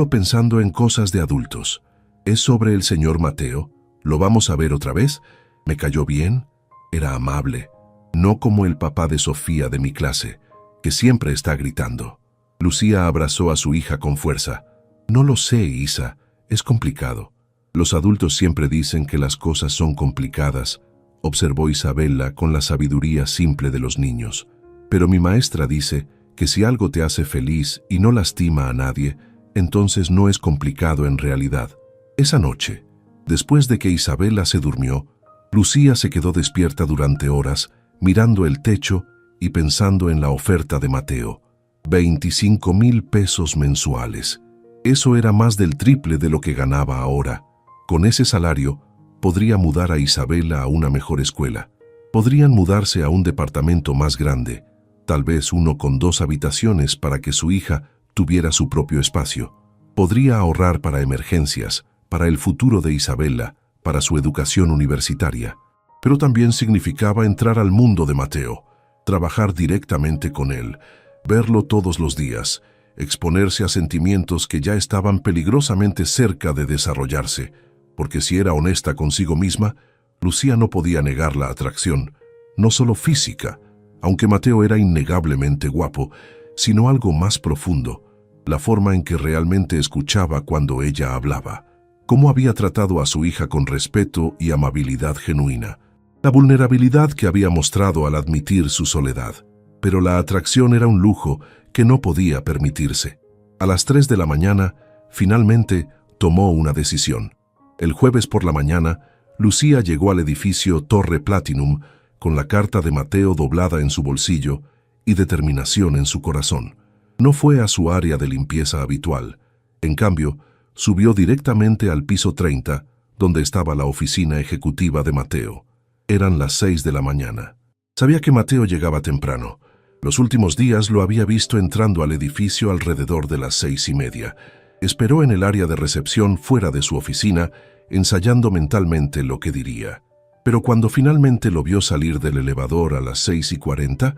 pensando en cosas de adultos. ¿Es sobre el señor Mateo? ¿Lo vamos a ver otra vez? ¿Me cayó bien? Era amable. No como el papá de Sofía de mi clase, que siempre está gritando». Lucía abrazó a su hija con fuerza. «No lo sé, Isa. Es complicado. Los adultos siempre dicen que las cosas son complicadas», observó Isabela con la sabiduría simple de los niños. «Pero mi maestra dice que si algo te hace feliz y no lastima a nadie, entonces no es complicado en realidad». Esa noche, después de que Isabela se durmió, Lucía se quedó despierta durante horas, mirando el techo y pensando en la oferta de Mateo. 25,000 pesos mensuales. Eso era más del triple de lo que ganaba ahora. Con ese salario, podría mudar a Isabela a una mejor escuela. Podrían mudarse a un departamento más grande, tal vez uno con 2 habitaciones para que su hija tuviera su propio espacio. Podría ahorrar para emergencias, para el futuro de Isabela, para su educación universitaria. Pero también significaba entrar al mundo de Mateo, trabajar directamente con él, verlo todos los días, exponerse a sentimientos que ya estaban peligrosamente cerca de desarrollarse, porque si era honesta consigo misma, Lucía no podía negar la atracción, no solo física, aunque Mateo era innegablemente guapo, sino algo más profundo, la forma en que realmente escuchaba cuando ella hablaba, cómo había tratado a su hija con respeto y amabilidad genuina, la vulnerabilidad que había mostrado al admitir su soledad. Pero la atracción era un lujo que no podía permitirse. A las 3 de la mañana, finalmente, tomó una decisión. El jueves por la mañana, Lucía llegó al edificio Torre Platinum con la carta de Mateo doblada en su bolsillo y determinación en su corazón. No fue a su área de limpieza habitual. En cambio, subió directamente al piso 30, donde estaba la oficina ejecutiva de Mateo. Eran las 6 de la mañana. Sabía que Mateo llegaba temprano. Los últimos días lo había visto entrando al edificio alrededor de las 6:30. Esperó en el área de recepción fuera de su oficina, ensayando mentalmente lo que diría. Pero cuando finalmente lo vio salir del elevador a las 6:40,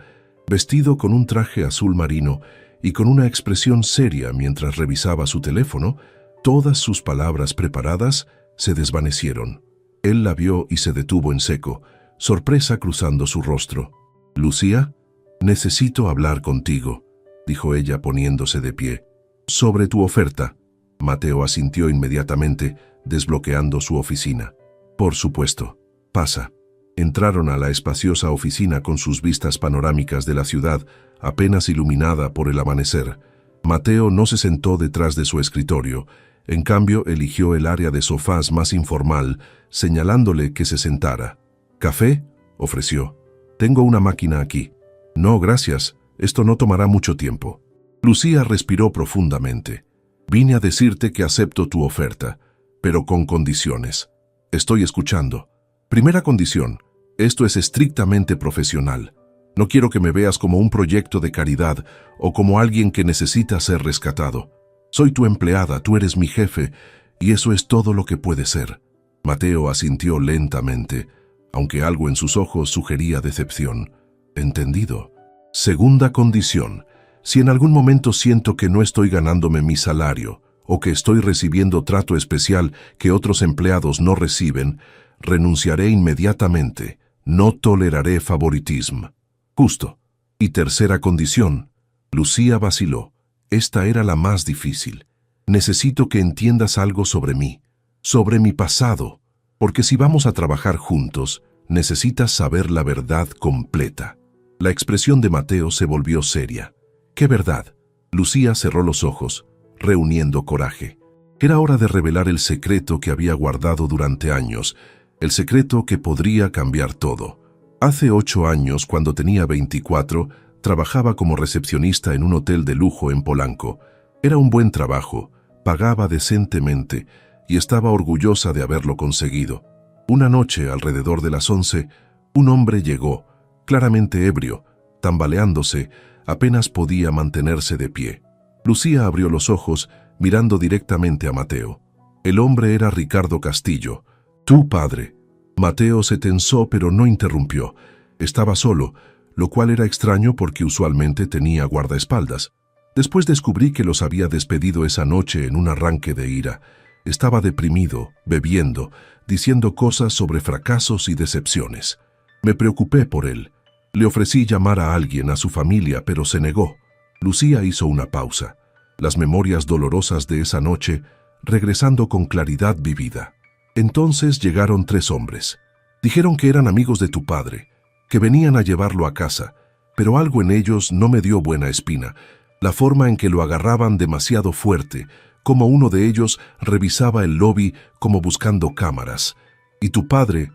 vestido con un traje azul marino y con una expresión seria mientras revisaba su teléfono, todas sus palabras preparadas se desvanecieron. Él la vio y se detuvo en seco, sorpresa cruzando su rostro. «Lucía, necesito hablar contigo», dijo ella poniéndose de pie. «Sobre tu oferta». Mateo asintió inmediatamente, desbloqueando su oficina. «Por supuesto. Pasa». Entraron a la espaciosa oficina con sus vistas panorámicas de la ciudad, apenas iluminada por el amanecer. Mateo no se sentó detrás de su escritorio. En cambio, eligió el área de sofás más informal, señalándole que se sentara. «¿Café?», ofreció. «Tengo una máquina aquí». «No, gracias. Esto no tomará mucho tiempo». Lucía respiró profundamente. «Vine a decirte que acepto tu oferta, pero con condiciones. Estoy escuchando. Primera condición. Esto es estrictamente profesional. No quiero que me veas como un proyecto de caridad o como alguien que necesita ser rescatado. Soy tu empleada, tú eres mi jefe, y eso es todo lo que puede ser». Mateo asintió lentamente, aunque algo en sus ojos sugería decepción. «Entendido». Segunda condición. Si en algún momento siento que no estoy ganándome mi salario o que estoy recibiendo trato especial que otros empleados no reciben, renunciaré inmediatamente. No toleraré favoritismo. Justo. Y tercera condición. Lucía vaciló. Esta era la más difícil. Necesito que entiendas algo sobre mí, sobre mi pasado, porque si vamos a trabajar juntos, necesitas saber la verdad completa. La expresión de Mateo se volvió seria. ¿Qué verdad? Lucía cerró los ojos, reuniendo coraje. Era hora de revelar el secreto que había guardado durante años, el secreto que podría cambiar todo. Hace 8 años, cuando tenía 24, trabajaba como recepcionista en un hotel de lujo en Polanco. Era un buen trabajo, pagaba decentemente y estaba orgullosa de haberlo conseguido. Una noche, alrededor de las 11, un hombre llegó, claramente ebrio, tambaleándose, apenas podía mantenerse de pie. Lucía abrió los ojos, mirando directamente a Mateo. El hombre era Ricardo Castillo. Tu padre. Mateo se tensó pero no interrumpió. Estaba solo, lo cual era extraño porque usualmente tenía guardaespaldas. Después descubrí que los había despedido esa noche en un arranque de ira. Estaba deprimido, bebiendo, diciendo cosas sobre fracasos y decepciones. Me preocupé por él. Le ofrecí llamar a alguien, a su familia, pero se negó. Lucía hizo una pausa. Las memorias dolorosas de esa noche, regresando con claridad vivida. Entonces llegaron 3 hombres. Dijeron que eran amigos de tu padre, que venían a llevarlo a casa, pero algo en ellos no me dio buena espina. La forma en que lo agarraban demasiado fuerte, como uno de ellos revisaba el lobby como buscando cámaras. Y tu padre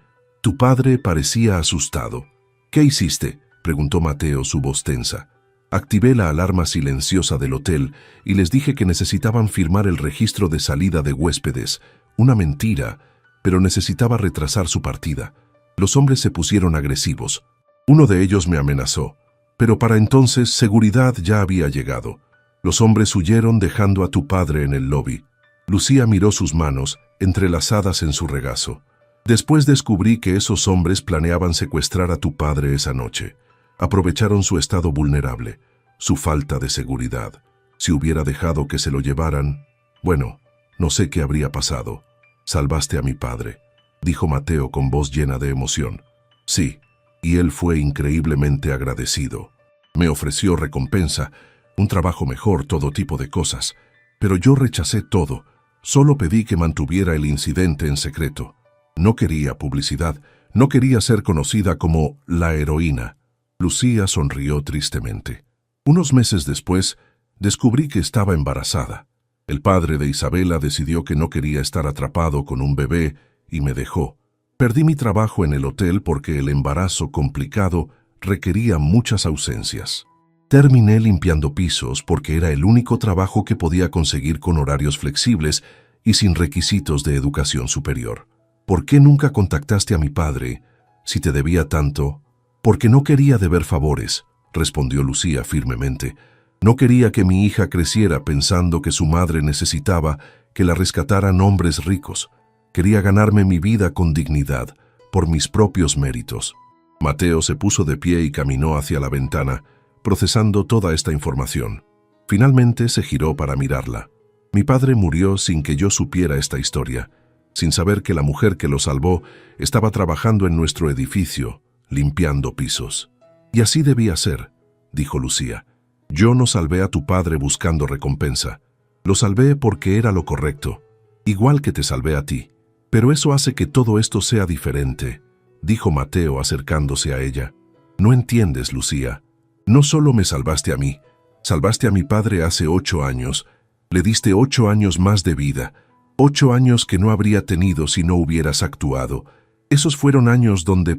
parecía asustado. ¿Qué hiciste?, preguntó Mateo, su voz tensa. Activé la alarma silenciosa del hotel y les dije que necesitaban firmar el registro de salida de huéspedes. Una mentira, pero necesitaba retrasar su partida. Los hombres se pusieron agresivos. Uno de ellos me amenazó, pero para entonces seguridad ya había llegado. Los hombres huyeron dejando a tu padre en el lobby. Lucía miró sus manos, entrelazadas en su regazo. Después descubrí que esos hombres planeaban secuestrar a tu padre esa noche. Aprovecharon su estado vulnerable, su falta de seguridad. Si hubiera dejado que se lo llevaran, bueno, no sé qué habría pasado. Salvaste a mi padre, dijo Mateo con voz llena de emoción. Sí, y él fue increíblemente agradecido. Me ofreció recompensa, un trabajo mejor, todo tipo de cosas, pero yo rechacé todo. Solo pedí que mantuviera el incidente en secreto. No quería publicidad, no quería ser conocida como la heroína. Lucía sonrió tristemente. Unos meses después, descubrí que estaba embarazada. El padre de Isabela decidió que no quería estar atrapado con un bebé y me dejó. Perdí mi trabajo en el hotel porque el embarazo complicado requería muchas ausencias. Terminé limpiando pisos porque era el único trabajo que podía conseguir con horarios flexibles y sin requisitos de educación superior. ¿Por qué nunca contactaste a mi padre si te debía tanto? Porque no quería deber favores, respondió Lucía firmemente. No quería que mi hija creciera pensando que su madre necesitaba que la rescataran hombres ricos. Quería ganarme mi vida con dignidad, por mis propios méritos. Mateo se puso de pie y caminó hacia la ventana, procesando toda esta información. Finalmente se giró para mirarla. Mi padre murió sin que yo supiera esta historia, sin saber que la mujer que lo salvó estaba trabajando en nuestro edificio, limpiando pisos. Y así debía ser, dijo Lucía. Yo no salvé a tu padre buscando recompensa. Lo salvé porque era lo correcto, igual que te salvé a ti. Pero eso hace que todo esto sea diferente, dijo Mateo acercándose a ella. No entiendes, Lucía. No solo me salvaste a mí, salvaste a mi padre hace 8 años. Le diste 8 años más de vida, 8 años que no habría tenido si no hubieras actuado. Esos fueron años donde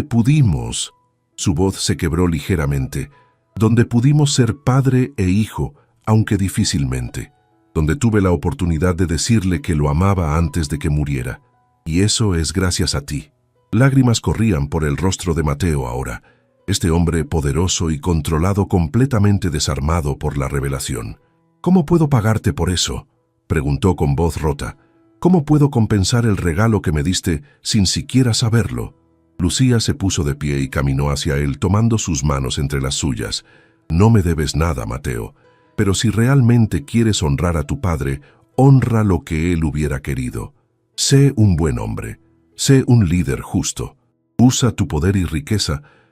pudimos, su voz se quebró ligeramente, donde pudimos ser padre e hijo, aunque difícilmente, donde tuve la oportunidad de decirle que lo amaba antes de que muriera. Y eso es gracias a ti. Lágrimas corrían por el rostro de Mateo ahora, este hombre poderoso y controlado, completamente desarmado por la revelación. ¿Cómo puedo pagarte por eso?, preguntó con voz rota. ¿Cómo puedo compensar el regalo que me diste sin siquiera saberlo? Lucía se puso de pie y caminó hacia él, tomando sus manos entre las suyas. No me debes nada, Mateo, pero si realmente quieres honrar a tu padre, honra lo que él hubiera querido. Sé un buen hombre, sé un líder justo. Usa tu poder y riqueza,